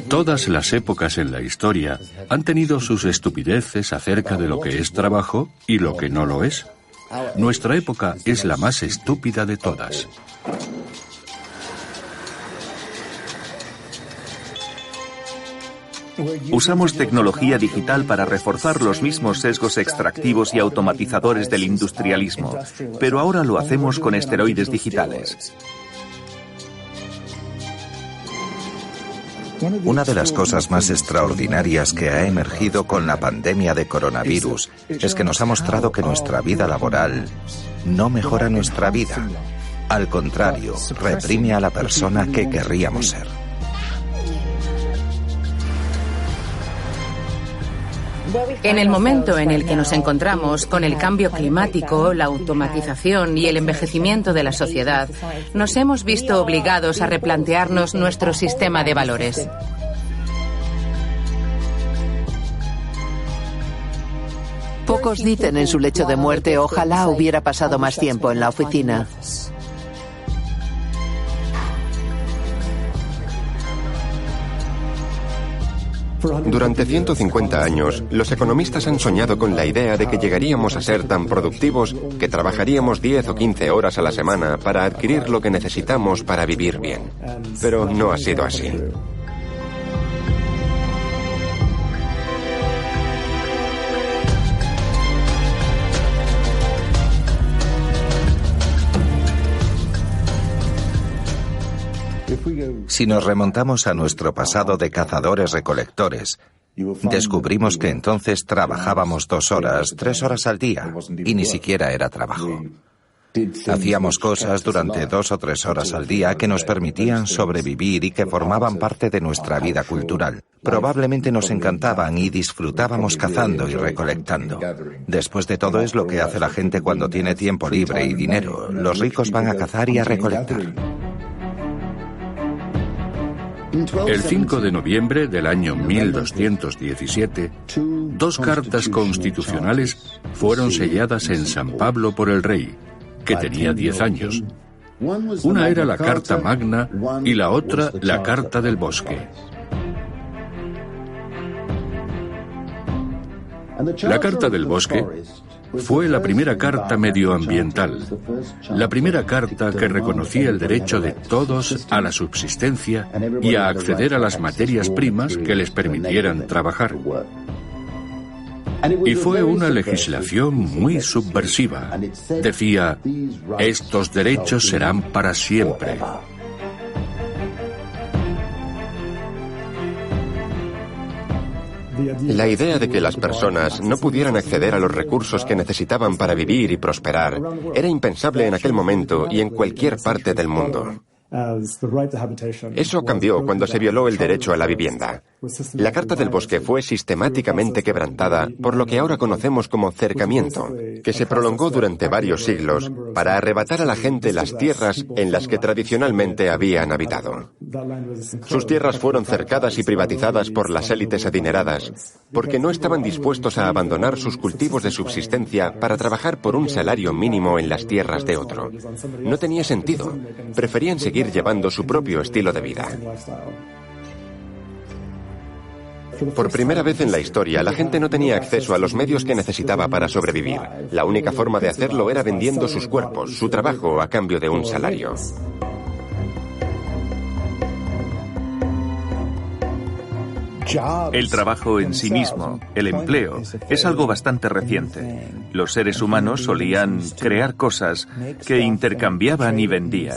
Todas las épocas en la historia han tenido sus estupideces acerca de lo que es trabajo y lo que no lo es. Nuestra época es la más estúpida de todas. Usamos tecnología digital para reforzar los mismos sesgos extractivos y automatizadores del industrialismo, pero ahora lo hacemos con esteroides digitales. Una de las cosas más extraordinarias que ha emergido con la pandemia de coronavirus es que nos ha mostrado que nuestra vida laboral no mejora nuestra vida. Al contrario, reprime a la persona que querríamos ser. En el momento en el que nos encontramos con el cambio climático, la automatización y el envejecimiento de la sociedad, nos hemos visto obligados a replantearnos nuestro sistema de valores. Pocos dicen en su lecho de muerte, ojalá hubiera pasado más tiempo en la oficina. Durante 150 años, los economistas han soñado con la idea de que llegaríamos a ser tan productivos que trabajaríamos 10 o 15 horas a la semana para adquirir lo que necesitamos para vivir bien. Pero no ha sido así. Si nos remontamos a nuestro pasado de cazadores-recolectores, descubrimos que entonces trabajábamos 2 horas, 3 horas al día, y ni siquiera era trabajo. Hacíamos cosas durante 2 o 3 horas al día que nos permitían sobrevivir y que formaban parte de nuestra vida cultural. Probablemente nos encantaban y disfrutábamos cazando y recolectando. Después de todo es lo que hace la gente cuando tiene tiempo libre y dinero. Los ricos van a cazar y a recolectar. El 5 de noviembre del año 1217, 2 cartas constitucionales fueron selladas en San Pablo por el rey, que tenía 10 años. Una era la Carta Magna y la otra la Carta del Bosque. La Carta del Bosque fue la primera carta medioambiental, la primera carta que reconocía el derecho de todos a la subsistencia y a acceder a las materias primas que les permitieran trabajar. Y fue una legislación muy subversiva. Decía, estos derechos serán para siempre. La idea de que las personas no pudieran acceder a los recursos que necesitaban para vivir y prosperar era impensable en aquel momento y en cualquier parte del mundo. Eso cambió cuando se violó el derecho a la vivienda. La Carta del Bosque fue sistemáticamente quebrantada por lo que ahora conocemos como cercamiento, que se prolongó durante varios siglos para arrebatar a la gente las tierras en las que tradicionalmente habían habitado. Sus tierras fueron cercadas y privatizadas por las élites adineradas, porque no estaban dispuestos a abandonar sus cultivos de subsistencia para trabajar por un salario mínimo en las tierras de otro. No tenía sentido. Preferían seguir llevando su propio estilo de vida. Por primera vez en la historia, la gente no tenía acceso a los medios que necesitaba para sobrevivir. La única forma de hacerlo era vendiendo sus cuerpos, su trabajo, a cambio de un salario. El trabajo en sí mismo, el empleo, es algo bastante reciente. Los seres humanos solían crear cosas que intercambiaban y vendían.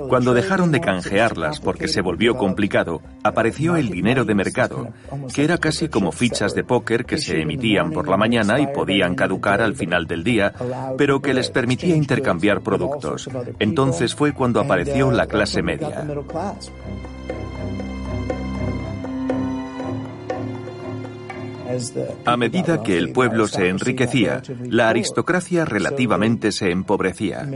Cuando dejaron de canjearlas porque se volvió complicado, apareció el dinero de mercado, que era casi como fichas de póker que se emitían por la mañana y podían caducar al final del día, pero que les permitía intercambiar productos. Entonces fue cuando apareció la clase media. A medida que el pueblo se enriquecía, la aristocracia relativamente se empobrecía.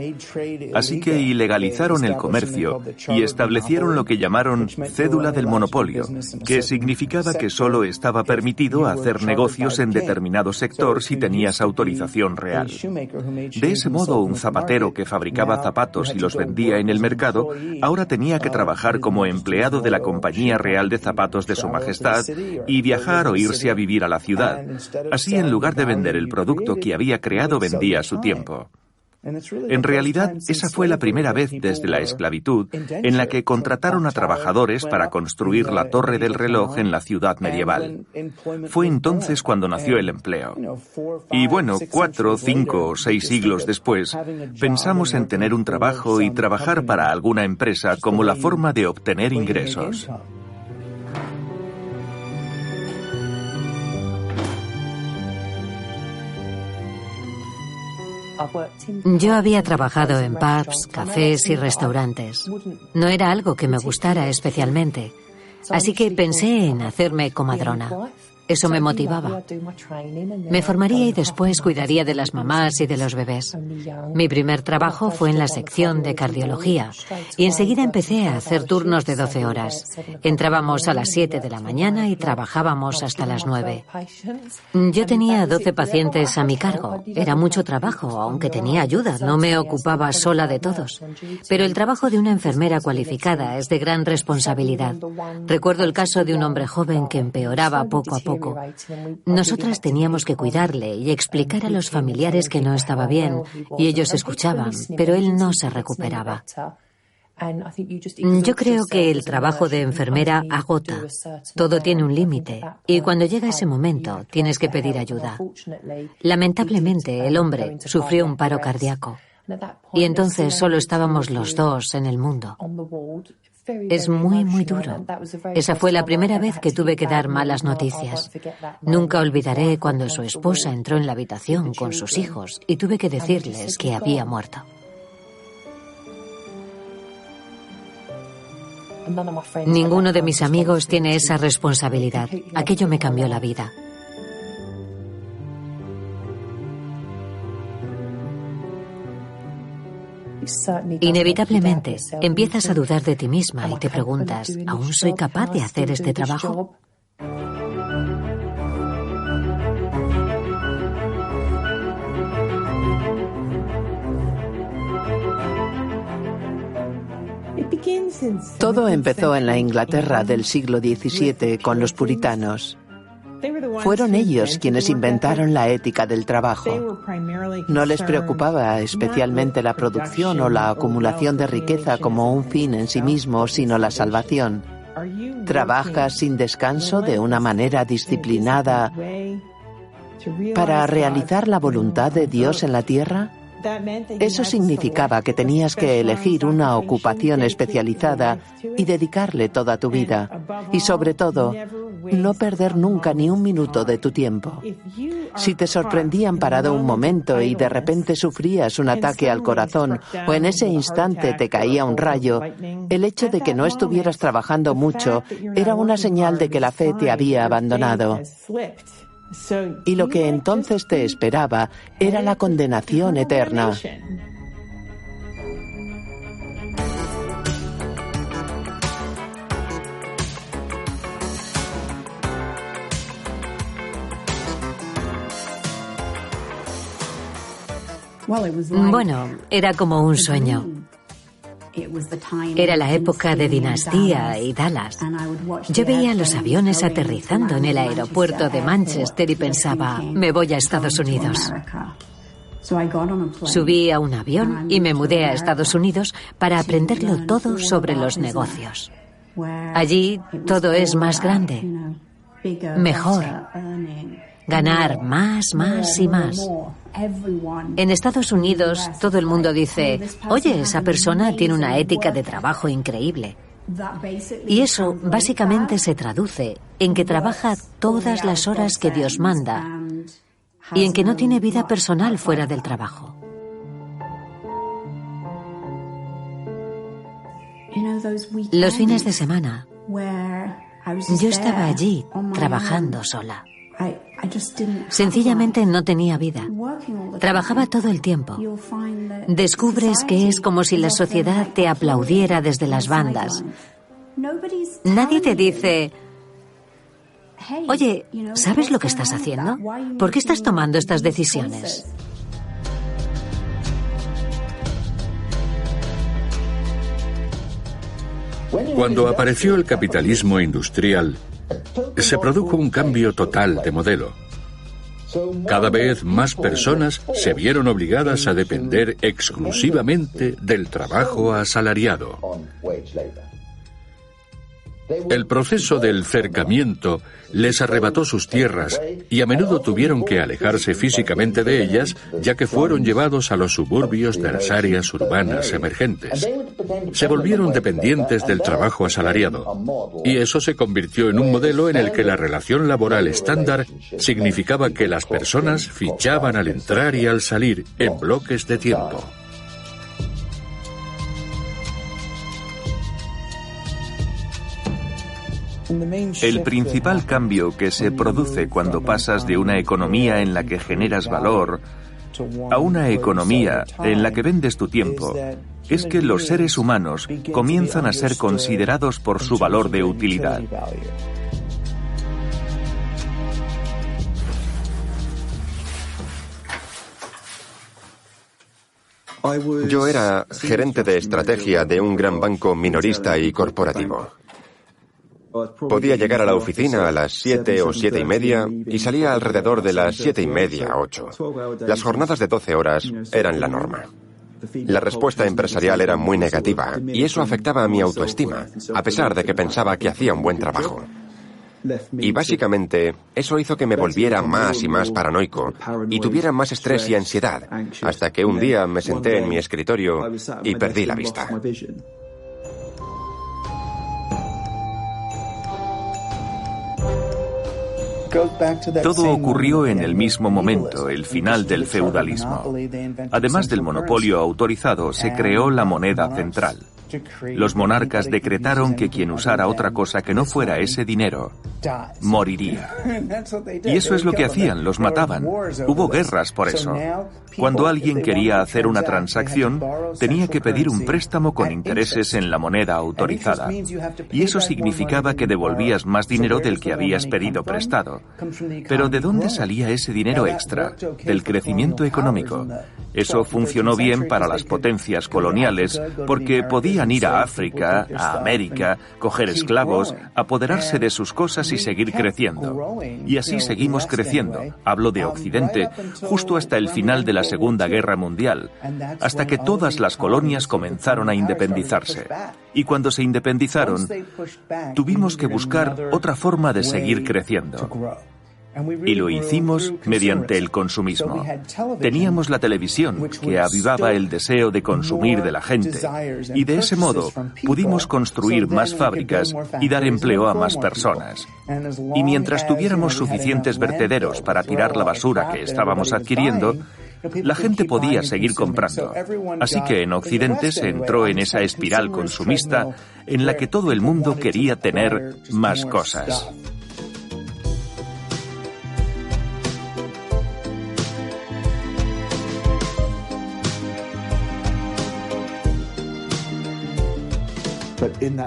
Así que ilegalizaron el comercio y establecieron lo que llamaron cédula del monopolio, que significaba que solo estaba permitido hacer negocios en determinado sector si tenías autorización real. De ese modo, un zapatero que fabricaba zapatos y los vendía en el mercado, ahora tenía que trabajar como empleado de la Compañía Real de Zapatos de Su Majestad y viajar o irse a vivir a la ciudad. Así, en lugar de vender el producto que había creado, vendía su tiempo. En realidad, esa fue la primera vez desde la esclavitud en la que contrataron a trabajadores para construir la torre del reloj en la ciudad medieval. Fue entonces cuando nació el empleo. Y bueno, 4, 5 o 6 siglos después, pensamos en tener un trabajo y trabajar para alguna empresa como la forma de obtener ingresos. Yo había trabajado en pubs, cafés y restaurantes. No era algo que me gustara especialmente, así que pensé en hacerme comadrona. Eso me motivaba. Me formaría y después cuidaría de las mamás y de los bebés. Mi primer trabajo fue en la sección de cardiología y enseguida empecé a hacer turnos de 12 horas. Entrábamos a las 7 de la mañana y trabajábamos hasta las 9. Yo tenía 12 pacientes a mi cargo. Era mucho trabajo, aunque tenía ayuda. No me ocupaba sola de todos. Pero el trabajo de una enfermera cualificada es de gran responsabilidad. Recuerdo el caso de un hombre joven que empeoraba poco a poco. Nosotras teníamos que cuidarle y explicar a los familiares que no estaba bien, y ellos escuchaban, pero él no se recuperaba. Yo creo que el trabajo de enfermera agota. Todo tiene un límite, y cuando llega ese momento tienes que pedir ayuda. Lamentablemente, el hombre sufrió un paro cardíaco, y entonces solo estábamos los dos en el mundo. Es muy, muy duro. Esa fue la primera vez que tuve que dar malas noticias. Nunca olvidaré cuando su esposa entró en la habitación con sus hijos y tuve que decirles que había muerto. Ninguno de mis amigos tiene esa responsabilidad. Aquello me cambió la vida. Inevitablemente, empiezas a dudar de ti misma y te preguntas, ¿aún soy capaz de hacer este trabajo? Todo empezó en la Inglaterra del siglo XVII con los puritanos. Fueron ellos quienes inventaron la ética del trabajo. No les preocupaba especialmente la producción o la acumulación de riqueza como un fin en sí mismo, sino la salvación. ¿Trabajas sin descanso de una manera disciplinada para realizar la voluntad de Dios en la tierra? Eso significaba que tenías que elegir una ocupación especializada y dedicarle toda tu vida. Y sobre todo, no perder nunca ni un minuto de tu tiempo. Si te sorprendían parado un momento y de repente sufrías un ataque al corazón o en ese instante te caía un rayo, el hecho de que no estuvieras trabajando mucho era una señal de que la fe te había abandonado. Y lo que entonces te esperaba era la condenación eterna. Bueno, era como un sueño. Era la época de Dinastía y Dallas. Yo veía los aviones aterrizando en el aeropuerto de Manchester y pensaba, me voy a Estados Unidos. Subí a un avión y me mudé a Estados Unidos para aprenderlo todo sobre los negocios. Allí todo es más grande, mejor, ganar más y más. En Estados Unidos todo el mundo dice, oye, esa persona tiene una ética de trabajo increíble. Y eso básicamente se traduce en que trabaja todas las horas que Dios manda y en que no tiene vida personal fuera del trabajo. Los fines de semana, yo estaba allí trabajando sola. Sencillamente no tenía vida. Trabajaba todo el tiempo. Descubres que es como si la sociedad te aplaudiera desde las bandas. Nadie te dice: oye, ¿sabes lo que estás haciendo? ¿Por qué estás tomando estas decisiones? Cuando apareció el capitalismo industrial, se produjo un cambio total de modelo. Cada vez más personas se vieron obligadas a depender exclusivamente del trabajo asalariado. El proceso del cercamiento les arrebató sus tierras y a menudo tuvieron que alejarse físicamente de ellas, ya que fueron llevados a los suburbios de las áreas urbanas emergentes. Se volvieron dependientes del trabajo asalariado, y eso se convirtió en un modelo en el que la relación laboral estándar significaba que las personas fichaban al entrar y al salir en bloques de tiempo. El principal cambio que se produce cuando pasas de una economía en la que generas valor a una economía en la que vendes tu tiempo es que los seres humanos comienzan a ser considerados por su valor de utilidad. Yo era gerente de estrategia de un gran banco minorista y corporativo. Podía llegar a la oficina a las 7 o 7:30 y salía alrededor de las 7:30, 8. Las jornadas de 12 horas eran la norma. La respuesta empresarial era muy negativa y eso afectaba a mi autoestima, a pesar de que pensaba que hacía un buen trabajo. Y básicamente, eso hizo que me volviera más y más paranoico y tuviera más estrés y ansiedad, hasta que un día me senté en mi escritorio y perdí la vista. Todo ocurrió en el mismo momento, el final del feudalismo. Además del monopolio autorizado, se creó la moneda central. Los monarcas decretaron que quien usara otra cosa que no fuera ese dinero moriría. Y eso es lo que hacían, los mataban. Hubo guerras por eso. Cuando alguien quería hacer una transacción, tenía que pedir un préstamo con intereses en la moneda autorizada. Y eso significaba que devolvías más dinero del que habías pedido prestado. Pero ¿de dónde salía ese dinero extra? Del crecimiento económico. Eso funcionó bien para las potencias coloniales porque podían ir a África, a América, coger esclavos, apoderarse de sus cosas y seguir creciendo. Y así seguimos creciendo, hablo de Occidente, justo hasta el final de la Segunda Guerra Mundial, hasta que todas las colonias comenzaron a independizarse. Y cuando se independizaron, tuvimos que buscar otra forma de seguir creciendo. Y lo hicimos mediante el consumismo. Teníamos la televisión, que avivaba el deseo de consumir de la gente, y de ese modo pudimos construir más fábricas y dar empleo a más personas. Y mientras tuviéramos suficientes vertederos para tirar la basura que estábamos adquiriendo, la gente podía seguir comprando. Así que en Occidente se entró en esa espiral consumista en la que todo el mundo quería tener más cosas.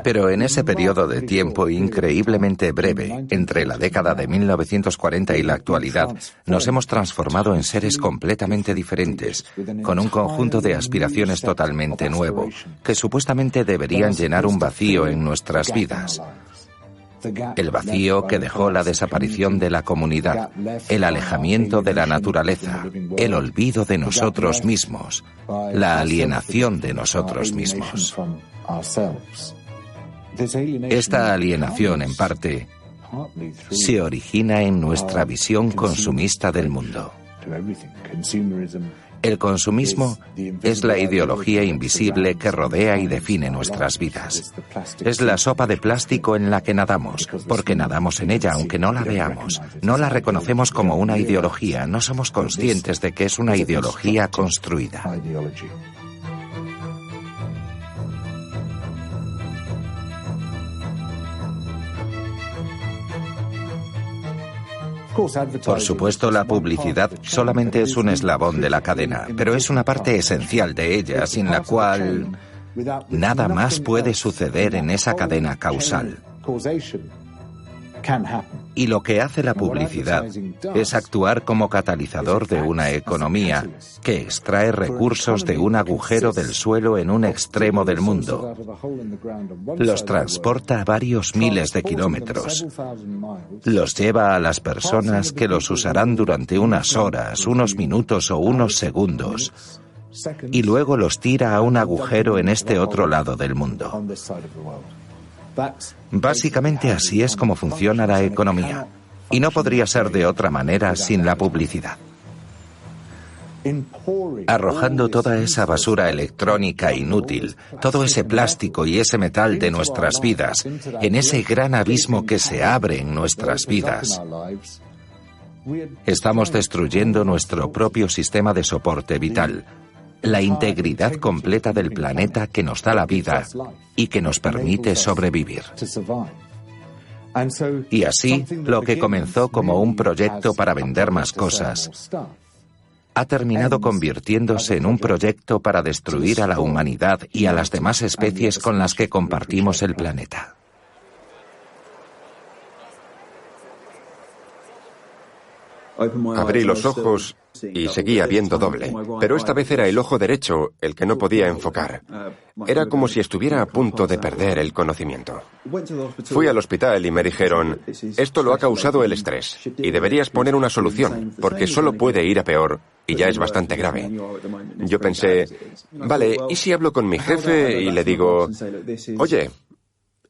Pero en ese periodo de tiempo increíblemente breve, entre la década de 1940 y la actualidad, nos hemos transformado en seres completamente diferentes, con un conjunto de aspiraciones totalmente nuevo, que supuestamente deberían llenar un vacío en nuestras vidas. El vacío que dejó la desaparición de la comunidad, el alejamiento de la naturaleza, el olvido de nosotros mismos, la alienación de nosotros mismos. Esta alienación, en parte, se origina en nuestra visión consumista del mundo. El consumismo es la ideología invisible que rodea y define nuestras vidas. Es la sopa de plástico en la que nadamos, porque nadamos en ella aunque no la veamos. No la reconocemos como una ideología, no somos conscientes de que es una ideología construida. Por supuesto, la publicidad solamente es un eslabón de la cadena, pero es una parte esencial de ella, sin la cual nada más puede suceder en esa cadena causal. Y lo que hace la publicidad es actuar como catalizador de una economía que extrae recursos de un agujero del suelo en un extremo del mundo, los transporta a varios miles de kilómetros, los lleva a las personas que los usarán durante unas horas, unos minutos o unos segundos, y luego los tira a un agujero en este otro lado del mundo. Básicamente así es como funciona la economía, y no podría ser de otra manera sin la publicidad. Arrojando toda esa basura electrónica inútil, todo ese plástico y ese metal de nuestras vidas, en ese gran abismo que se abre en nuestras vidas, estamos destruyendo nuestro propio sistema de soporte vital, la integridad completa del planeta que nos da la vida y que nos permite sobrevivir. Y así, lo que comenzó como un proyecto para vender más cosas, ha terminado convirtiéndose en un proyecto para destruir a la humanidad y a las demás especies con las que compartimos el planeta. Abrí los ojos y seguía viendo doble, pero esta vez era el ojo derecho el que no podía enfocar. Era como si estuviera a punto de perder el conocimiento. Fui al hospital y me dijeron, esto lo ha causado el estrés y deberías poner una solución, porque solo puede ir a peor y ya es bastante grave. Yo pensé, vale, ¿y si hablo con mi jefe y le digo, oye,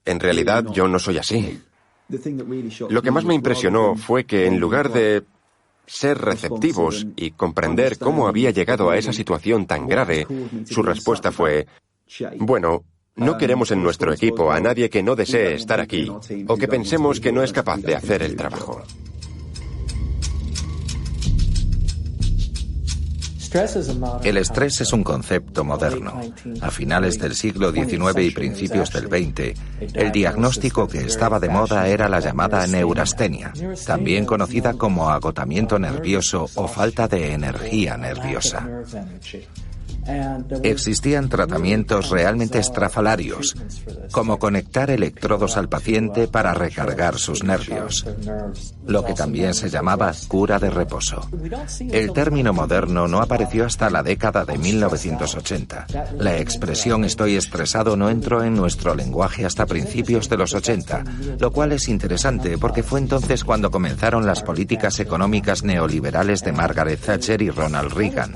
en realidad yo no soy así? Lo que más me impresionó fue que en lugar de ser receptivos y comprender cómo había llegado a esa situación tan grave, su respuesta fue, bueno, no queremos en nuestro equipo a nadie que no desee estar aquí o que pensemos que no es capaz de hacer el trabajo. El estrés es un concepto moderno. A finales del siglo XIX y principios del XX, el diagnóstico que estaba de moda era la llamada neurastenia, también conocida como agotamiento nervioso o falta de energía nerviosa. Existían tratamientos realmente estrafalarios, como conectar electrodos al paciente para recargar sus nervios, lo que también se llamaba cura de reposo. El término moderno no apareció hasta la década de 1980. La expresión estoy estresado no entró en nuestro lenguaje hasta principios de los 80, lo cual es interesante porque fue entonces cuando comenzaron las políticas económicas neoliberales de Margaret Thatcher y Ronald Reagan.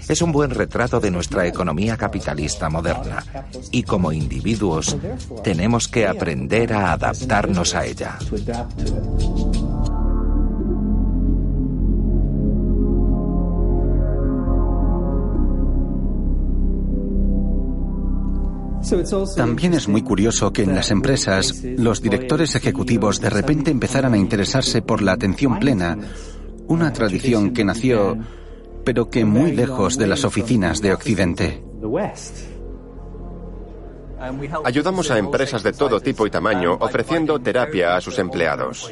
Es un buen retrato de nuestra economía capitalista moderna y como individuos tenemos que aprender a adaptarnos a ella. También es muy curioso que en las empresas los directores ejecutivos de repente empezaran a interesarse por la atención plena, una tradición que nació pero que muy lejos de las oficinas de Occidente. Ayudamos a empresas de todo tipo y tamaño ofreciendo terapia a sus empleados.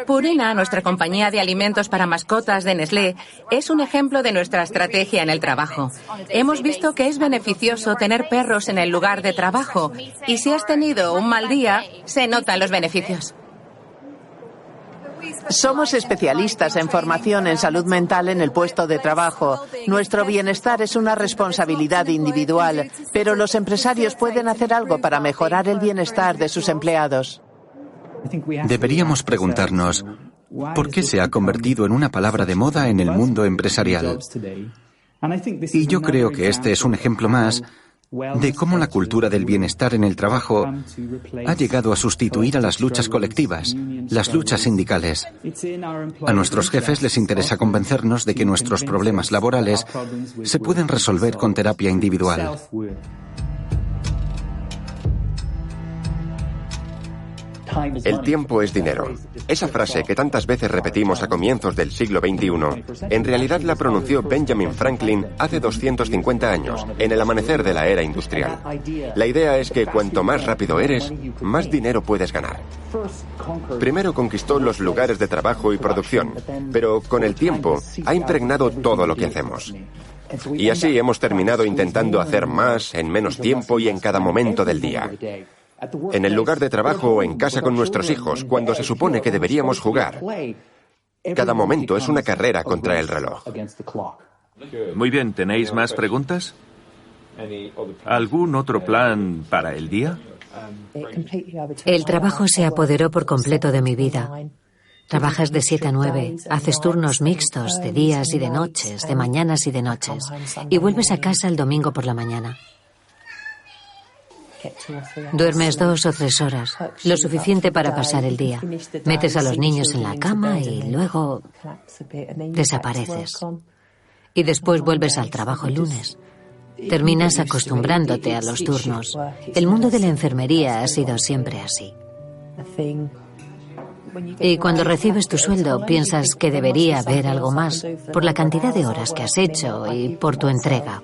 Purina, nuestra compañía de alimentos para mascotas de Nestlé, es un ejemplo de nuestra estrategia en el trabajo. Hemos visto que es beneficioso tener perros en el lugar de trabajo y si has tenido un mal día, se notan los beneficios. Somos especialistas en formación en salud mental en el puesto de trabajo. Nuestro bienestar es una responsabilidad individual, pero los empresarios pueden hacer algo para mejorar el bienestar de sus empleados. Deberíamos preguntarnos, ¿por qué se ha convertido en una palabra de moda en el mundo empresarial? Y yo creo que este es un ejemplo más de cómo la cultura del bienestar en el trabajo ha llegado a sustituir a las luchas colectivas, las luchas sindicales. A nuestros jefes les interesa convencernos de que nuestros problemas laborales se pueden resolver con terapia individual. El tiempo es dinero. Esa frase que tantas veces repetimos a comienzos del siglo XXI, en realidad la pronunció Benjamin Franklin hace 250 años, en el amanecer de la era industrial. La idea es que cuanto más rápido eres, más dinero puedes ganar. Primero conquistó los lugares de trabajo y producción, pero con el tiempo ha impregnado todo lo que hacemos. Y así hemos terminado intentando hacer más en menos tiempo y en cada momento del día. En el lugar de trabajo o en casa con nuestros hijos, cuando se supone que deberíamos jugar. Cada momento es una carrera contra el reloj. Muy bien, ¿tenéis más preguntas? ¿Algún otro plan para el día? El trabajo se apoderó por completo de mi vida. Trabajas de 7 a 9, haces turnos mixtos de días y de noches, de mañanas y de noches, y vuelves a casa el domingo por la mañana. Duermes 2 o 3 horas, lo suficiente para pasar el día. Metes a los niños en la cama y luego desapareces. Y después vuelves al trabajo el lunes. Terminas acostumbrándote a los turnos. El mundo de la enfermería ha sido siempre así. Y cuando recibes tu sueldo piensas que debería haber algo más por la cantidad de horas que has hecho y por tu entrega.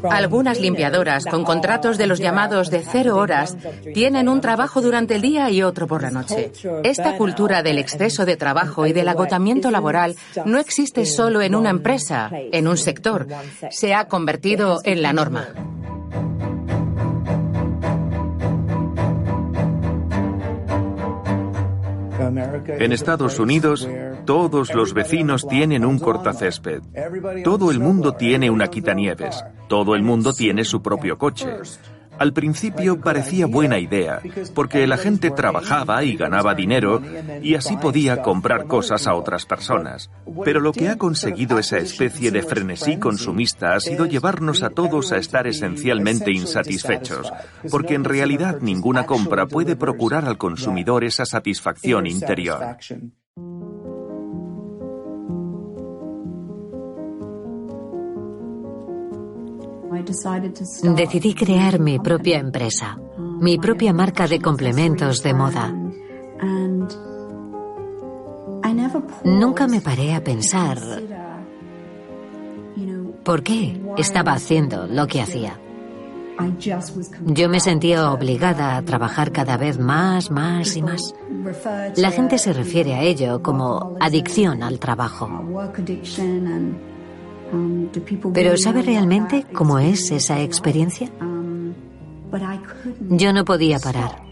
Algunas limpiadoras con contratos de los llamados de 0 horas tienen un trabajo durante el día y otro por la noche. Esta cultura del exceso de trabajo y del agotamiento laboral no existe solo en una empresa, en un sector. Se ha convertido en la norma. En Estados Unidos, todos los vecinos tienen un cortacésped. Todo el mundo tiene una quitanieves. Todo el mundo tiene su propio coche. Al principio parecía buena idea, porque la gente trabajaba y ganaba dinero y así podía comprar cosas a otras personas. Pero lo que ha conseguido esa especie de frenesí consumista ha sido llevarnos a todos a estar esencialmente insatisfechos, porque en realidad ninguna compra puede procurar al consumidor esa satisfacción interior. Decidí crear mi propia empresa, mi propia marca de complementos de moda. Nunca me paré a pensar por qué estaba haciendo lo que hacía. Yo me sentía obligada a trabajar cada vez más y más. La gente se refiere a ello como adicción al trabajo. ¿Pero sabe realmente cómo es esa experiencia? Yo no podía parar.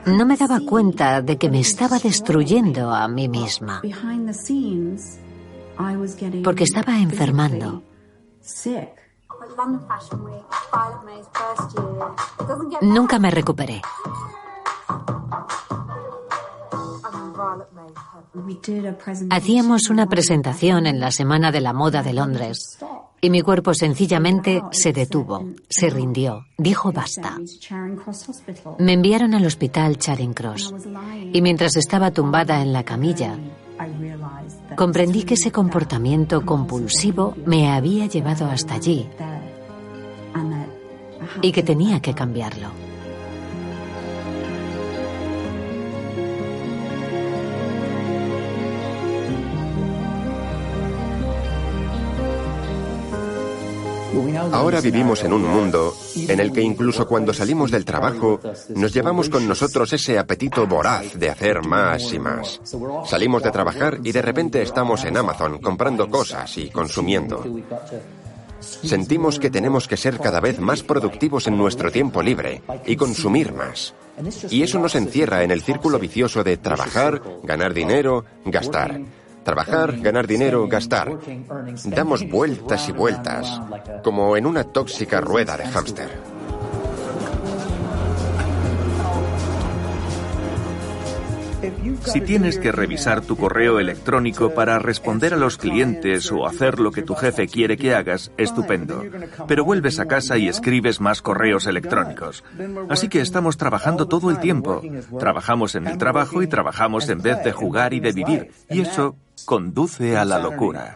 No me daba cuenta de que me estaba destruyendo a mí misma. Porque estaba enfermando. Nunca me recuperé. Hacíamos una presentación en la Semana de la Moda de Londres y mi cuerpo sencillamente se detuvo, se rindió, dijo basta. Me enviaron al hospital Charing Cross y mientras estaba tumbada en la camilla, comprendí que ese comportamiento compulsivo me había llevado hasta allí y que tenía que cambiarlo. Ahora vivimos en un mundo en el que incluso cuando salimos del trabajo nos llevamos con nosotros ese apetito voraz de hacer más y más. Salimos de trabajar y de repente estamos en Amazon comprando cosas y consumiendo. Sentimos que tenemos que ser cada vez más productivos en nuestro tiempo libre y consumir más. Y eso nos encierra en el círculo vicioso de trabajar, ganar dinero, gastar. Trabajar, ganar dinero, gastar. Damos vueltas y vueltas, como en una tóxica rueda de hámster. Si tienes que revisar tu correo electrónico para responder a los clientes o hacer lo que tu jefe quiere que hagas, estupendo. Pero vuelves a casa y escribes más correos electrónicos. Así que estamos trabajando todo el tiempo. Trabajamos en el trabajo y trabajamos en vez de jugar y de vivir. Y eso conduce a la locura.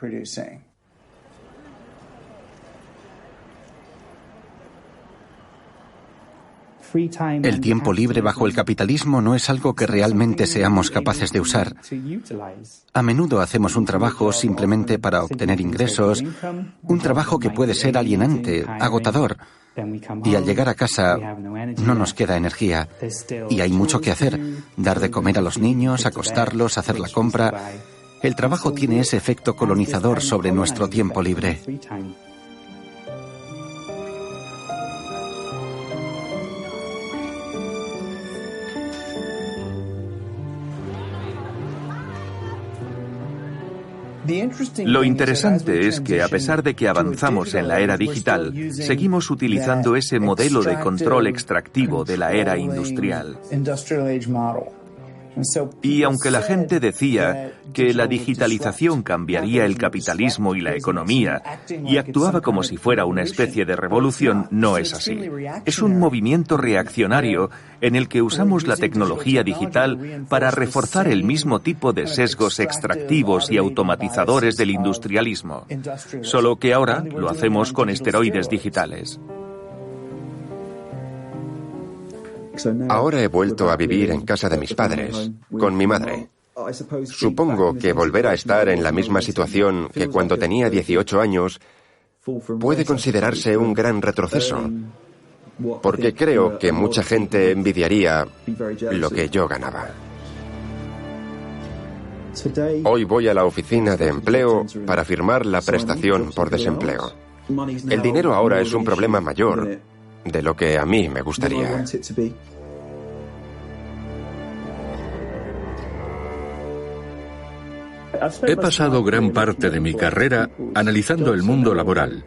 El tiempo libre bajo el capitalismo no es algo que realmente seamos capaces de usar. A menudo hacemos un trabajo simplemente para obtener ingresos, un trabajo que puede ser alienante, agotador. Y al llegar a casa no nos queda energía. Y hay mucho que hacer. Dar de comer a los niños, acostarlos, hacer la compra. El trabajo tiene ese efecto colonizador sobre nuestro tiempo libre. Lo interesante es que, a pesar de que avanzamos en la era digital, seguimos utilizando ese modelo de control extractivo de la era industrial. Y aunque la gente decía que la digitalización cambiaría el capitalismo y la economía y actuaba como si fuera una especie de revolución, no es así. Es un movimiento reaccionario en el que usamos la tecnología digital para reforzar el mismo tipo de sesgos extractivos y automatizadores del industrialismo, solo que ahora lo hacemos con esteroides digitales. Ahora he vuelto a vivir en casa de mis padres, con mi madre. Supongo que volver a estar en la misma situación que cuando tenía 18 años puede considerarse un gran retroceso, porque creo que mucha gente envidiaría lo que yo ganaba. Hoy voy a la oficina de empleo para firmar la prestación por desempleo. El dinero ahora es un problema mayor de lo que a mí me gustaría. He pasado gran parte de mi carrera analizando el mundo laboral.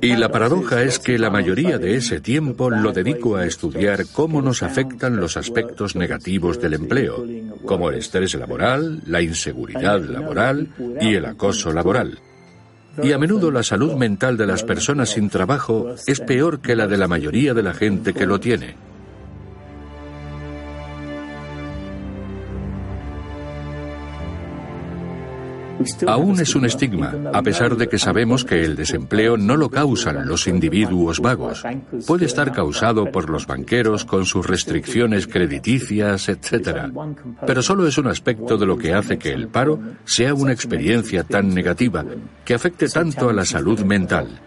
Y la paradoja es que la mayoría de ese tiempo lo dedico a estudiar cómo nos afectan los aspectos negativos del empleo, como el estrés laboral, la inseguridad laboral y el acoso laboral. Y a menudo la salud mental de las personas sin trabajo es peor que la de la mayoría de la gente que lo tiene. Aún es un estigma, a pesar de que sabemos que el desempleo no lo causan los individuos vagos. Puede estar causado por los banqueros con sus restricciones crediticias, etc. Pero solo es un aspecto de lo que hace que el paro sea una experiencia tan negativa, que afecte tanto a la salud mental.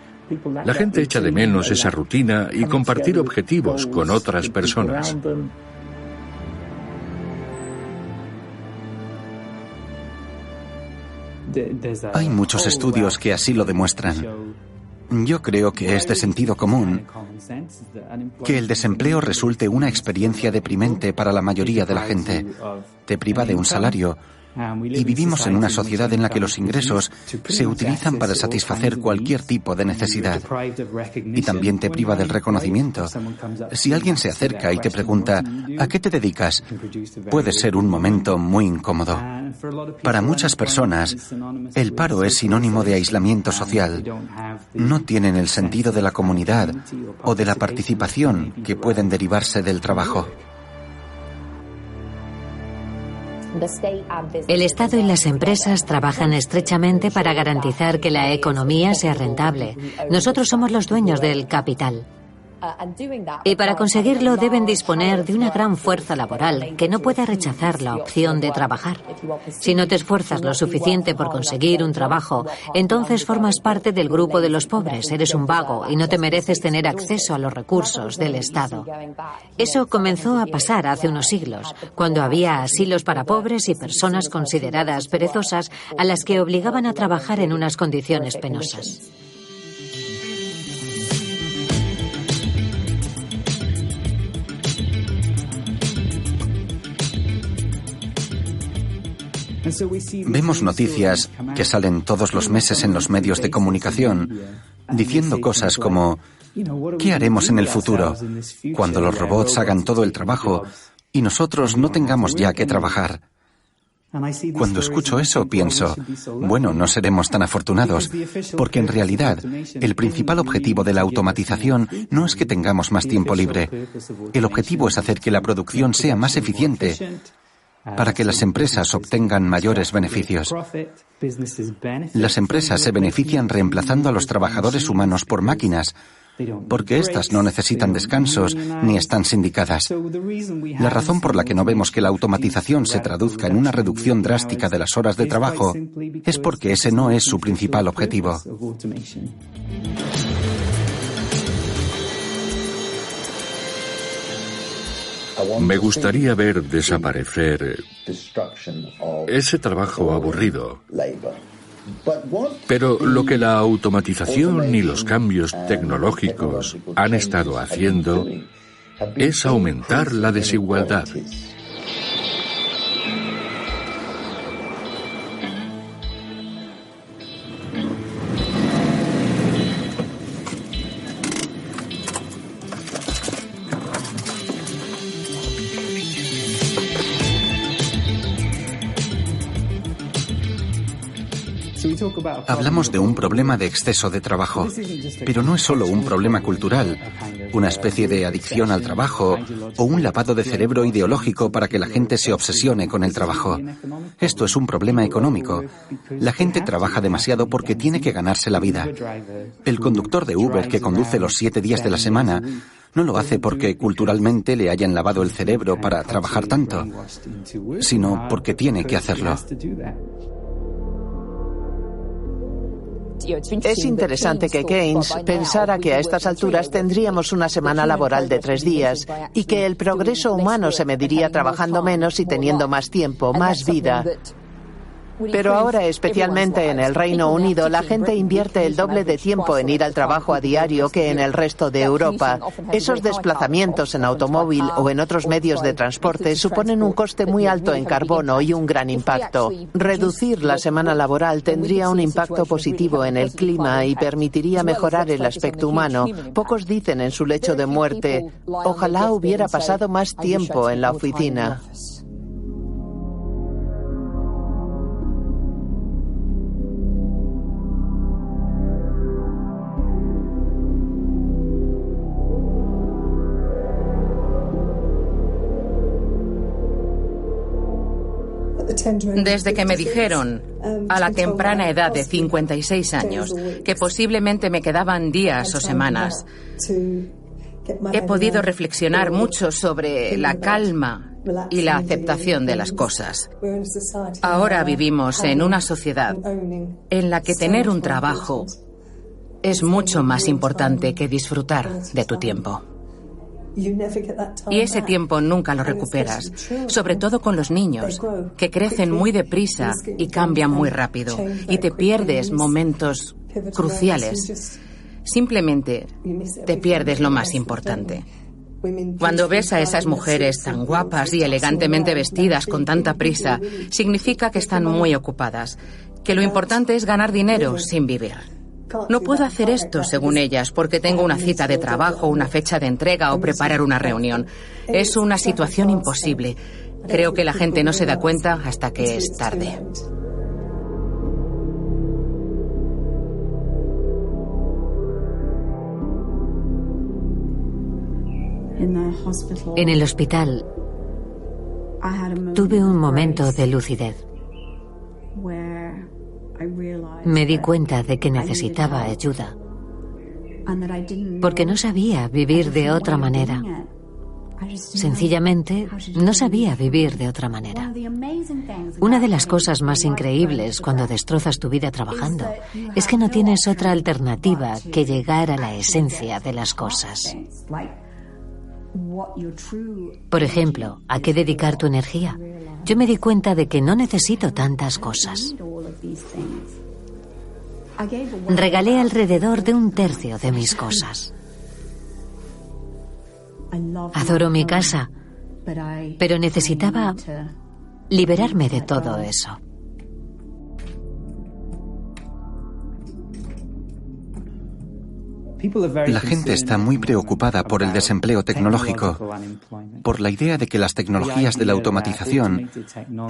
La gente echa de menos esa rutina y compartir objetivos con otras personas. Hay muchos estudios que así lo demuestran. Yo creo que es de sentido común que el desempleo resulte una experiencia deprimente para la mayoría de la gente. Te priva de un salario. Y vivimos en una sociedad en la que los ingresos se utilizan para satisfacer cualquier tipo de necesidad. Y también te priva del reconocimiento. Si alguien se acerca y te pregunta, ¿a qué te dedicas?, puede ser un momento muy incómodo. Para muchas personas, el paro es sinónimo de aislamiento social. No tienen el sentido de la comunidad o de la participación que pueden derivarse del trabajo. El Estado y las empresas trabajan estrechamente para garantizar que la economía sea rentable. Nosotros somos los dueños del capital. Y para conseguirlo deben disponer de una gran fuerza laboral que no puede rechazar la opción de trabajar. Si no te esfuerzas lo suficiente por conseguir un trabajo, entonces formas parte del grupo de los pobres, eres un vago y no te mereces tener acceso a los recursos del Estado. Eso comenzó a pasar hace unos siglos, cuando había asilos para pobres y personas consideradas perezosas a las que obligaban a trabajar en unas condiciones penosas. Vemos noticias que salen todos los meses en los medios de comunicación diciendo cosas como ¿qué haremos en el futuro? Cuando los robots hagan todo el trabajo, y nosotros no tengamos ya que trabajar. Cuando escucho eso, pienso, bueno, no seremos tan afortunados, porque en realidad el principal objetivo de la automatización no es que tengamos más tiempo libre. El objetivo es hacer que la producción sea más eficiente para que las empresas obtengan mayores beneficios. Las empresas se benefician reemplazando a los trabajadores humanos por máquinas, porque éstas no necesitan descansos ni están sindicadas. La razón por la que no vemos que la automatización se traduzca en una reducción drástica de las horas de trabajo es porque ese no es su principal objetivo. Me gustaría ver desaparecer ese trabajo aburrido. Pero lo que la automatización y los cambios tecnológicos han estado haciendo es aumentar la desigualdad. Hablamos de un problema de exceso de trabajo, pero no es solo un problema cultural, una especie de adicción al trabajo o un lavado de cerebro ideológico para que la gente se obsesione con el trabajo. Esto es un problema económico. La gente trabaja demasiado porque tiene que ganarse la vida. El conductor de Uber que conduce los 7 días de la semana no lo hace porque culturalmente le hayan lavado el cerebro para trabajar tanto, sino porque tiene que hacerlo. Es interesante que Keynes pensara que a estas alturas tendríamos una semana laboral de 3 días y que el progreso humano se mediría trabajando menos y teniendo más tiempo, más vida. Pero ahora, especialmente en el Reino Unido, la gente invierte el doble de tiempo en ir al trabajo a diario que en el resto de Europa. Esos desplazamientos en automóvil o en otros medios de transporte suponen un coste muy alto en carbono y un gran impacto. Reducir la semana laboral tendría un impacto positivo en el clima y permitiría mejorar el aspecto humano. Pocos dicen en su lecho de muerte, ojalá hubiera pasado más tiempo en la oficina. Desde que me dijeron, a la temprana edad de 56 años, que posiblemente me quedaban días o semanas, he podido reflexionar mucho sobre la calma y la aceptación de las cosas. Ahora vivimos en una sociedad en la que tener un trabajo es mucho más importante que disfrutar de tu tiempo. Y ese tiempo nunca lo recuperas, sobre todo con los niños, que crecen muy deprisa y cambian muy rápido, y te pierdes momentos cruciales. Simplemente te pierdes lo más importante. Cuando ves a esas mujeres tan guapas y elegantemente vestidas con tanta prisa, significa que están muy ocupadas, que lo importante es ganar dinero sin vivir. No puedo hacer esto, según ellas, porque tengo una cita de trabajo, una fecha de entrega o preparar una reunión. Es una situación imposible. Creo que la gente no se da cuenta hasta que es tarde. En el hospital tuve un momento de lucidez. Me di cuenta de que necesitaba ayuda, porque no sabía vivir de otra manera. Sencillamente, no sabía vivir de otra manera. Una de las cosas más increíbles cuando destrozas tu vida trabajando es que no tienes otra alternativa que llegar a la esencia de las cosas. Por ejemplo, ¿a qué dedicar tu energía? Yo me di cuenta de que no necesito tantas cosas. Regalé alrededor de 1/3 de mis cosas. Adoro mi casa, pero necesitaba liberarme de todo eso. La gente está muy preocupada por el desempleo tecnológico, por la idea de que las tecnologías de la automatización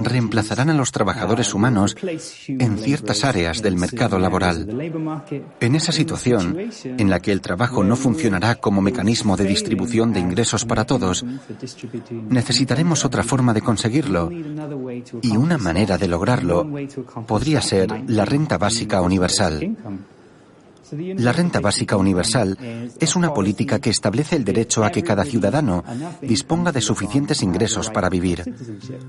reemplazarán a los trabajadores humanos en ciertas áreas del mercado laboral. En esa situación, en la que el trabajo no funcionará como mecanismo de distribución de ingresos para todos, necesitaremos otra forma de conseguirlo, y una manera de lograrlo podría ser la renta básica universal. La renta básica universal es una política que establece el derecho a que cada ciudadano disponga de suficientes ingresos para vivir.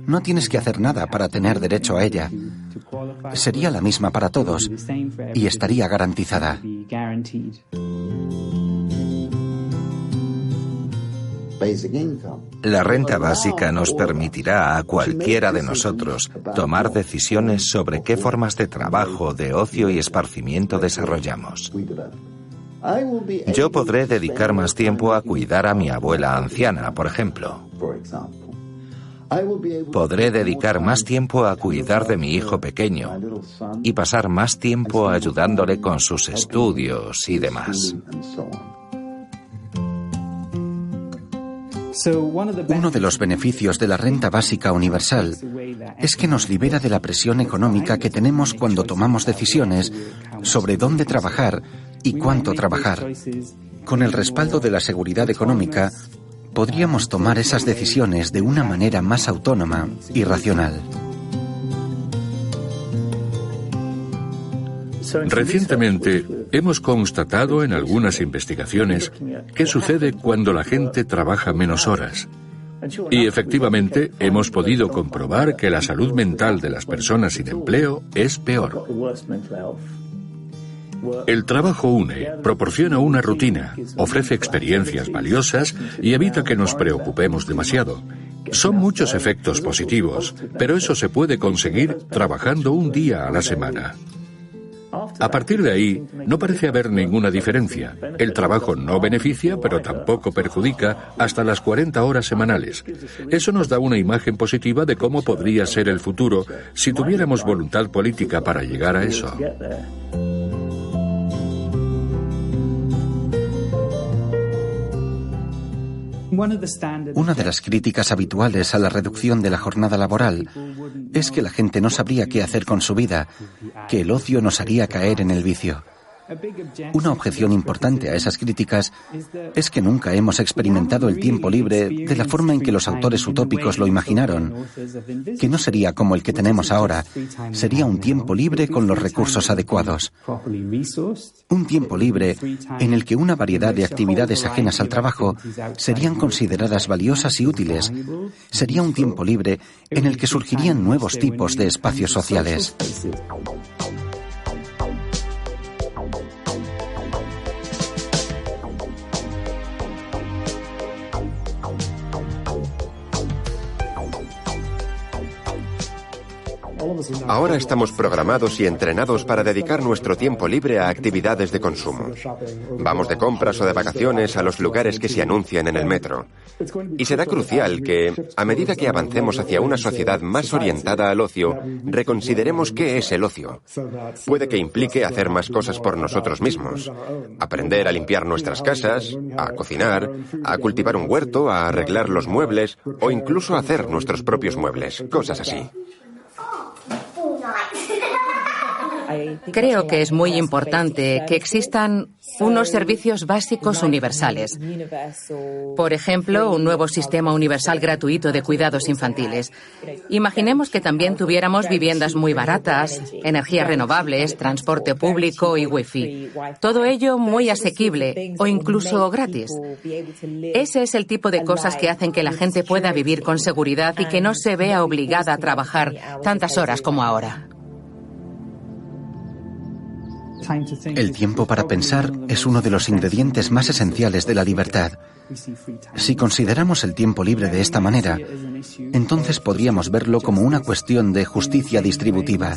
No tienes que hacer nada para tener derecho a ella. Sería la misma para todos y estaría garantizada. La renta básica nos permitirá a cualquiera de nosotros tomar decisiones sobre qué formas de trabajo, de ocio y esparcimiento desarrollamos. Yo podré dedicar más tiempo a cuidar a mi abuela anciana, por ejemplo. Podré dedicar más tiempo a cuidar de mi hijo pequeño y pasar más tiempo ayudándole con sus estudios y demás. Uno de los beneficios de la renta básica universal es que nos libera de la presión económica que tenemos cuando tomamos decisiones sobre dónde trabajar y cuánto trabajar. Con el respaldo de la seguridad económica, podríamos tomar esas decisiones de una manera más autónoma y racional. Recientemente hemos constatado en algunas investigaciones qué sucede cuando la gente trabaja menos horas. Y efectivamente hemos podido comprobar que la salud mental de las personas sin empleo es peor. El trabajo une, proporciona una rutina, ofrece experiencias valiosas y evita que nos preocupemos demasiado. Son muchos efectos positivos, pero eso se puede conseguir trabajando un día a la semana. A partir de ahí, no parece haber ninguna diferencia. El trabajo no beneficia, pero tampoco perjudica hasta las 40 horas semanales. Eso nos da una imagen positiva de cómo podría ser el futuro si tuviéramos voluntad política para llegar a eso. Una de las críticas habituales a la reducción de la jornada laboral es que la gente no sabría qué hacer con su vida, que el ocio nos haría caer en el vicio. Una objeción importante a esas críticas es que nunca hemos experimentado el tiempo libre de la forma en que los autores utópicos lo imaginaron, que no sería como el que tenemos ahora, sería un tiempo libre con los recursos adecuados. Un tiempo libre en el que una variedad de actividades ajenas al trabajo serían consideradas valiosas y útiles. Sería un tiempo libre en el que surgirían nuevos tipos de espacios sociales. Ahora estamos programados y entrenados para dedicar nuestro tiempo libre a actividades de consumo. Vamos de compras o de vacaciones a los lugares que se anuncian en el metro. Y será crucial que, a medida que avancemos hacia una sociedad más orientada al ocio, reconsideremos qué es el ocio. Puede que implique hacer más cosas por nosotros mismos. Aprender a limpiar nuestras casas, a cocinar, a cultivar un huerto, a arreglar los muebles o incluso hacer nuestros propios muebles, cosas así. Creo que es muy importante que existan unos servicios básicos universales. Por ejemplo, un nuevo sistema universal gratuito de cuidados infantiles. Imaginemos que también tuviéramos viviendas muy baratas, energías renovables, transporte público y wifi. Todo ello muy asequible o incluso gratis. Ese es el tipo de cosas que hacen que la gente pueda vivir con seguridad y que no se vea obligada a trabajar tantas horas como ahora. El tiempo para pensar es uno de los ingredientes más esenciales de la libertad. Si consideramos el tiempo libre de esta manera, entonces podríamos verlo como una cuestión de justicia distributiva.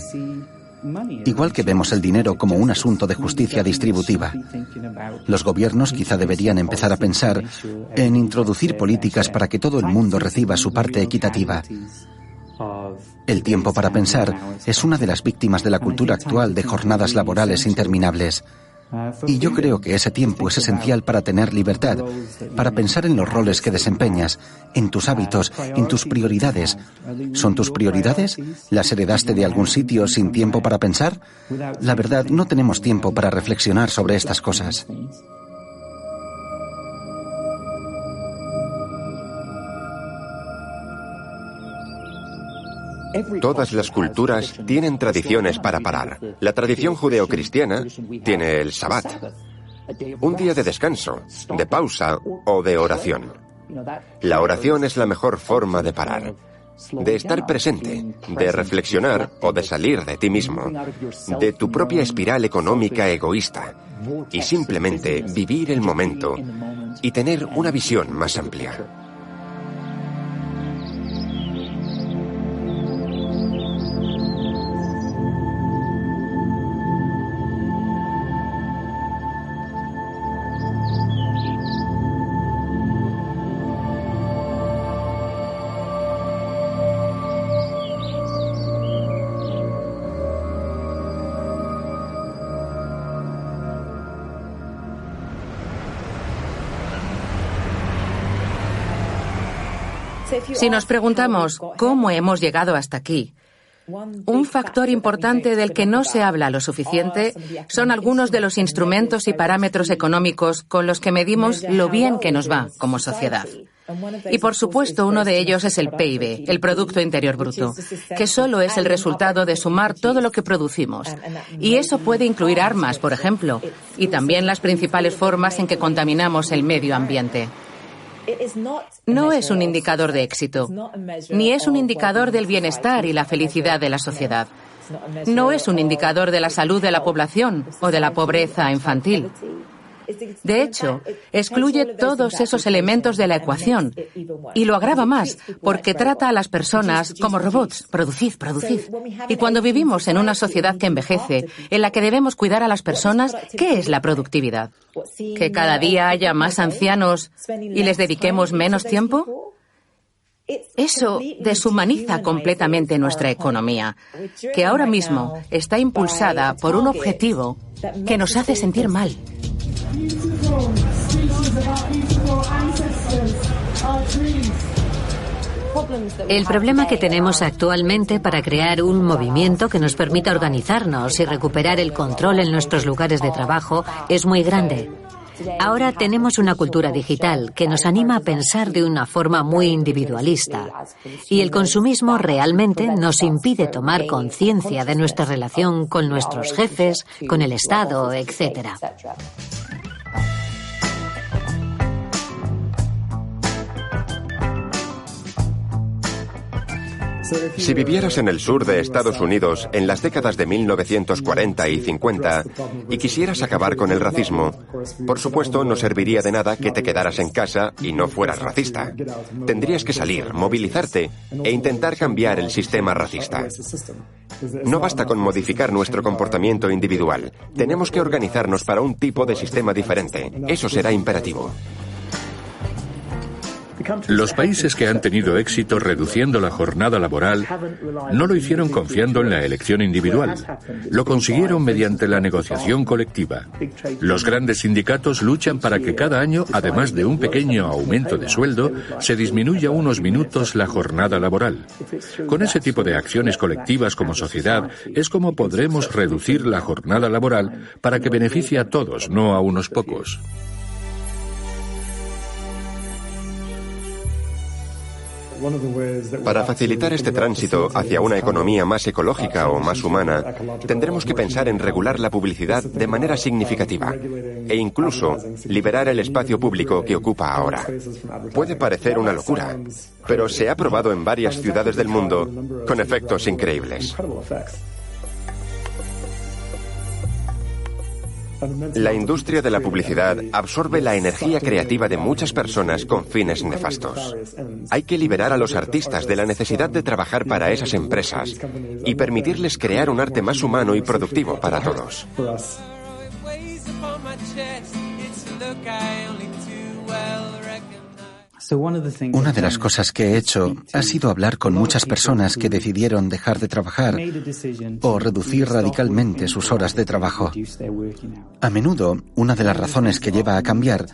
Igual que vemos el dinero como un asunto de justicia distributiva. Los gobiernos quizá deberían empezar a pensar en introducir políticas para que todo el mundo reciba su parte equitativa. El tiempo para pensar es una de las víctimas de la cultura actual de jornadas laborales interminables. Y yo creo que ese tiempo es esencial para tener libertad, para pensar en los roles que desempeñas, en tus hábitos, en tus prioridades. ¿Son tus prioridades? ¿Las heredaste de algún sitio sin tiempo para pensar? La verdad, no tenemos tiempo para reflexionar sobre estas cosas. Todas las culturas tienen tradiciones para parar. La tradición judeocristiana tiene el Sabbat, un día de descanso, de pausa o de oración. La oración es la mejor forma de parar, de estar presente, de reflexionar o de salir de ti mismo, de tu propia espiral económica egoísta, y simplemente vivir el momento y tener una visión más amplia. Si nos preguntamos cómo hemos llegado hasta aquí, un factor importante del que no se habla lo suficiente son algunos de los instrumentos y parámetros económicos con los que medimos lo bien que nos va como sociedad. Y por supuesto, uno de ellos es el PIB, el Producto Interior Bruto, que solo es el resultado de sumar todo lo que producimos. Y eso puede incluir armas, por ejemplo, y también las principales formas en que contaminamos el medio ambiente. No es un indicador de éxito, ni es un indicador del bienestar y la felicidad de la sociedad. No es un indicador de la salud de la población o de la pobreza infantil. De hecho, excluye todos esos elementos de la ecuación y lo agrava más porque trata a las personas como robots. Producid, producid. Y cuando vivimos en una sociedad que envejece, en la que debemos cuidar a las personas, ¿qué es la productividad? ¿Que cada día haya más ancianos y les dediquemos menos tiempo? Eso deshumaniza completamente nuestra economía, que ahora mismo está impulsada por un objetivo que nos hace sentir mal. El problema que tenemos actualmente para crear un movimiento que nos permita organizarnos y recuperar el control en nuestros lugares de trabajo es muy grande. Ahora tenemos una cultura digital que nos anima a pensar de una forma muy individualista y el consumismo realmente nos impide tomar conciencia de nuestra relación con nuestros jefes, con el Estado, etc. Si vivieras en el sur de Estados Unidos en las décadas de 1940 y 50 y quisieras acabar con el racismo, por supuesto no serviría de nada que te quedaras en casa y no fueras racista. Tendrías que salir, movilizarte e intentar cambiar el sistema racista. No basta con modificar nuestro comportamiento individual. Tenemos que organizarnos para un tipo de sistema diferente. Eso será imperativo. Los países que han tenido éxito reduciendo la jornada laboral no lo hicieron confiando en la elección individual. Lo consiguieron mediante la negociación colectiva. Los grandes sindicatos luchan para que cada año, además de un pequeño aumento de sueldo, se disminuya unos minutos la jornada laboral. Con ese tipo de acciones colectivas como sociedad es como podremos reducir la jornada laboral para que beneficie a todos, no a unos pocos. Para facilitar este tránsito hacia una economía más ecológica o más humana, tendremos que pensar en regular la publicidad de manera significativa e incluso liberar el espacio público que ocupa ahora. Puede parecer una locura, pero se ha probado en varias ciudades del mundo con efectos increíbles. La industria de la publicidad absorbe la energía creativa de muchas personas con fines nefastos. Hay que liberar a los artistas de la necesidad de trabajar para esas empresas y permitirles crear un arte más humano y productivo para todos. Una de las cosas que he hecho ha sido hablar con muchas personas que decidieron dejar de trabajar o reducir radicalmente sus horas de trabajo. A menudo, una de las razones que lleva a cambiar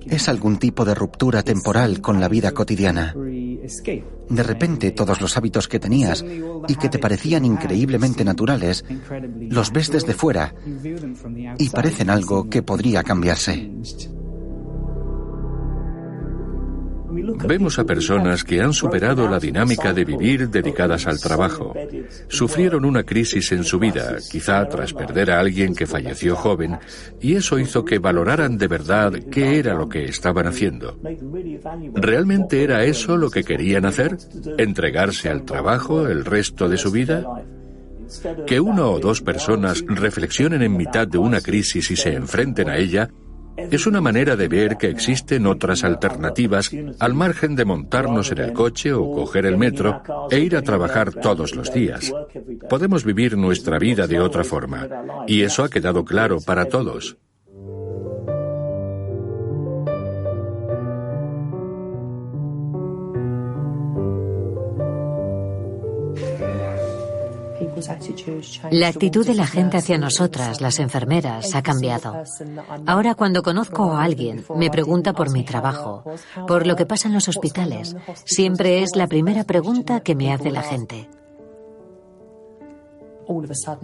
es algún tipo de ruptura temporal con la vida cotidiana. De repente, todos los hábitos que tenías y que te parecían increíblemente naturales, los ves desde fuera y parecen algo que podría cambiarse. Vemos a personas que han superado la dinámica de vivir dedicadas al trabajo. Sufrieron una crisis en su vida, quizá tras perder a alguien que falleció joven, y eso hizo que valoraran de verdad qué era lo que estaban haciendo. ¿Realmente era eso lo que querían hacer? ¿Entregarse al trabajo el resto de su vida? Que una o dos personas reflexionen en mitad de una crisis y se enfrenten a ella es una manera de ver que existen otras alternativas al margen de montarnos en el coche o coger el metro e ir a trabajar todos los días. Podemos vivir nuestra vida de otra forma, y eso ha quedado claro para todos. La actitud de la gente hacia nosotras, las enfermeras, ha cambiado. Ahora, cuando conozco a alguien, me pregunta por mi trabajo, por lo que pasa en los hospitales. Siempre es la primera pregunta que me hace la gente.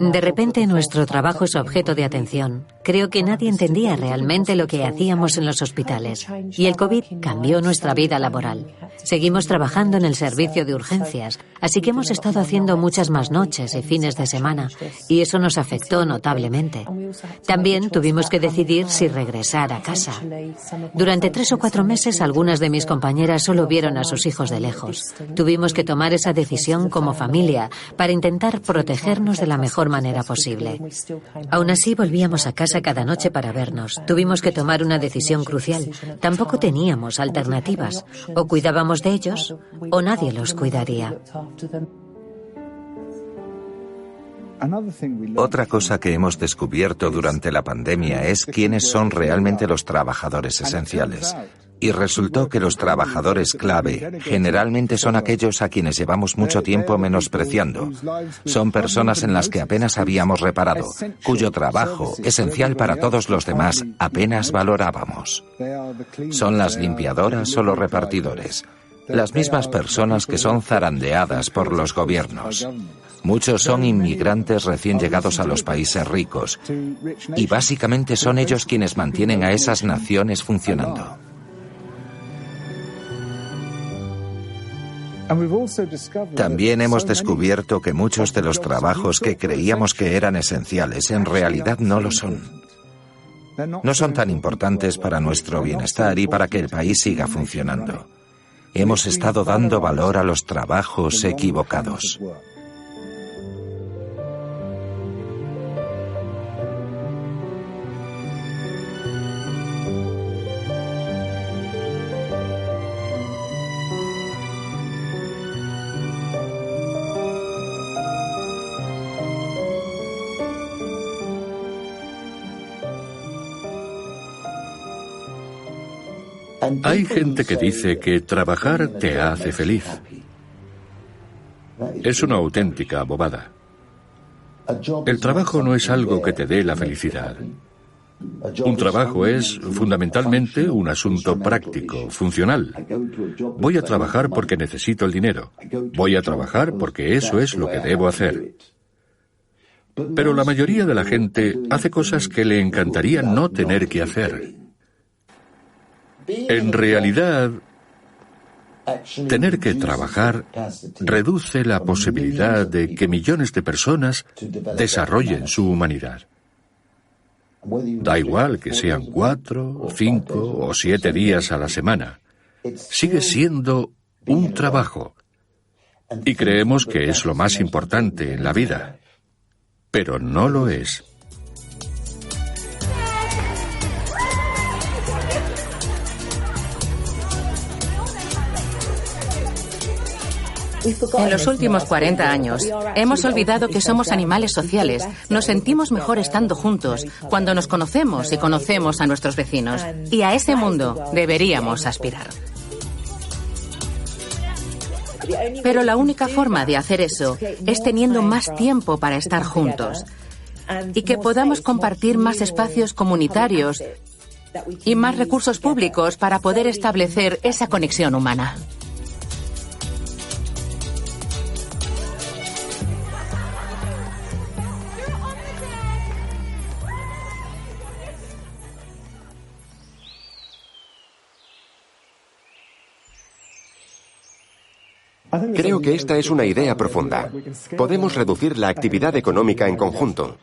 De repente nuestro trabajo es objeto de atención. Creo que nadie entendía realmente lo que hacíamos en los hospitales. Y el COVID cambió nuestra vida laboral. Seguimos trabajando en el servicio de urgencias, así que hemos estado haciendo muchas más noches y fines de semana, y eso nos afectó notablemente. También tuvimos que decidir si regresar a casa. Durante 3 o 4 meses, algunas de mis compañeras solo vieron a sus hijos de lejos. Tuvimos que tomar esa decisión como familia para intentar protegernos de la mejor manera posible. Aún así, volvíamos a casa cada noche para vernos. Tuvimos que tomar una decisión crucial. Tampoco teníamos alternativas. O cuidábamos de ellos, o nadie los cuidaría. Otra cosa que hemos descubierto durante la pandemia es quiénes son realmente los trabajadores esenciales. Y resultó que los trabajadores clave generalmente son aquellos a quienes llevamos mucho tiempo menospreciando. Son personas en las que apenas habíamos reparado, cuyo trabajo, esencial para todos los demás, apenas valorábamos. Son las limpiadoras o los repartidores, las mismas personas que son zarandeadas por los gobiernos. Muchos son inmigrantes recién llegados a los países ricos, y básicamente son ellos quienes mantienen a esas naciones funcionando. También hemos descubierto que muchos de los trabajos que creíamos que eran esenciales en realidad no lo son. No son tan importantes para nuestro bienestar y para que el país siga funcionando. Hemos estado dando valor a los trabajos equivocados. Hay gente que dice que trabajar te hace feliz. Es una auténtica bobada. El trabajo no es algo que te dé la felicidad. Un trabajo es, fundamentalmente, un asunto práctico, funcional. Voy a trabajar porque necesito el dinero. Voy a trabajar porque eso es lo que debo hacer. Pero la mayoría de la gente hace cosas que le encantaría no tener que hacer. En realidad, tener que trabajar reduce la posibilidad de que millones de personas desarrollen su humanidad. Da igual que sean 4, 5 o 7 días a la semana. Sigue siendo un trabajo. Y creemos que es lo más importante en la vida. Pero no lo es. En los últimos 40 años, hemos olvidado que somos animales sociales. Nos sentimos mejor estando juntos, cuando nos conocemos y conocemos a nuestros vecinos. Y a ese mundo deberíamos aspirar. Pero la única forma de hacer eso es teniendo más tiempo para estar juntos y que podamos compartir más espacios comunitarios y más recursos públicos para poder establecer esa conexión humana. Creo que esta es una idea profunda. Podemos reducir la actividad económica en conjunto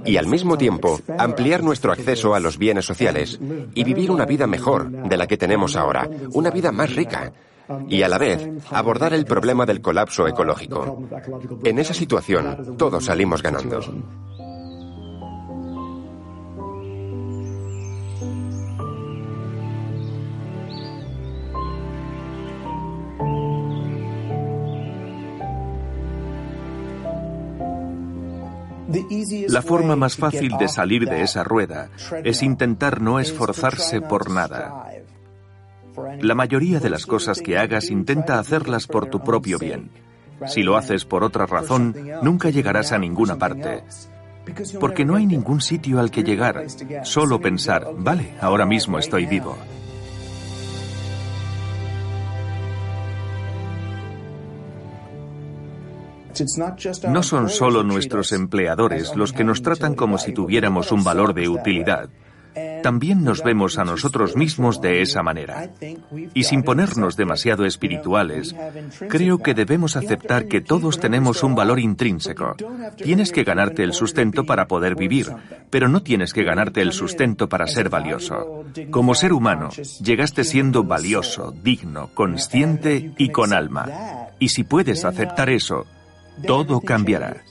y al mismo tiempo ampliar nuestro acceso a los bienes sociales y vivir una vida mejor de la que tenemos ahora, una vida más rica, y a la vez abordar el problema del colapso ecológico. En esa situación, todos salimos ganando. La forma más fácil de salir de esa rueda es intentar no esforzarse por nada. La mayoría de las cosas que hagas intenta hacerlas por tu propio bien. Si lo haces por otra razón, nunca llegarás a ninguna parte. Porque no hay ningún sitio al que llegar, solo pensar, vale, ahora mismo estoy vivo. No son solo nuestros empleadores los que nos tratan como si tuviéramos un valor de utilidad. También nos vemos a nosotros mismos de esa manera. Y sin ponernos demasiado espirituales, creo que debemos aceptar que todos tenemos un valor intrínseco. Tienes que ganarte el sustento para poder vivir, pero no tienes que ganarte el sustento para ser valioso. Como ser humano, llegaste siendo valioso, digno, consciente y con alma. Y si puedes aceptar eso, todo cambiará.